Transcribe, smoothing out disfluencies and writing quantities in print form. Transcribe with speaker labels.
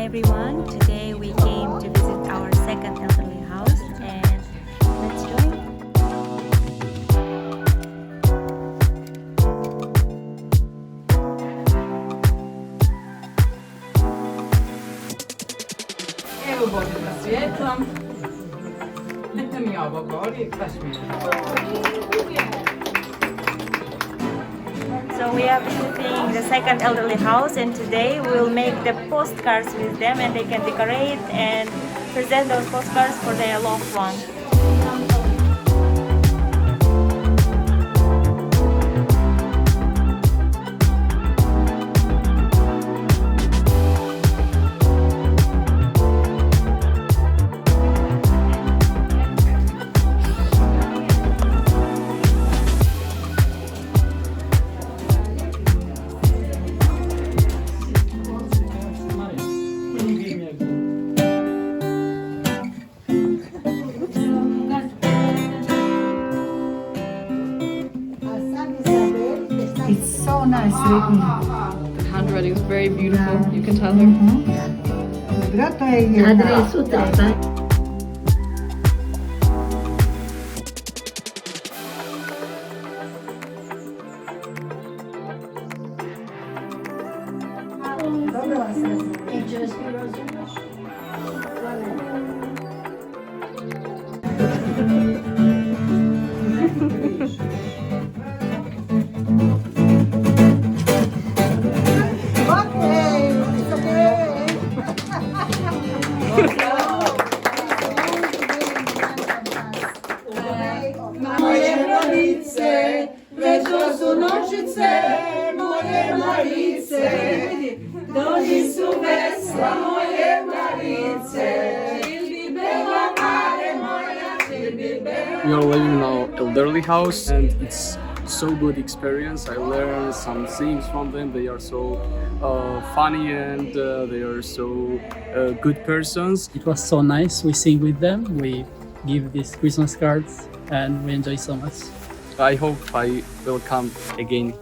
Speaker 1: everyone. Today we came to visit our second elderly house and let's join.
Speaker 2: Evo Božega svjetla. Neka mi ovo gori, baš mi je.
Speaker 1: So we are visiting the second elderly house and today we will make the postcards with them and they can decorate and present those postcards for their loved ones.
Speaker 3: It's so nice written.
Speaker 4: The handwriting is very beautiful. You can tell her.
Speaker 3: Dobro, to je jedna.
Speaker 5: Adresu treba.
Speaker 3: Dobro vas razumije. Okay, it's okay.
Speaker 6: Moje mladice, već to su noćice, moje mladice, dođi su vesla, moje mladice, čilbi bela mare moja, čilbi bela.
Speaker 7: We are living in our elderly house and it's so good experience. I learned some things from them. They are so funny and they are so good persons.
Speaker 8: It was so nice. We sing with them. We give these Christmas cards and we enjoy so much.
Speaker 7: I hope I will come again.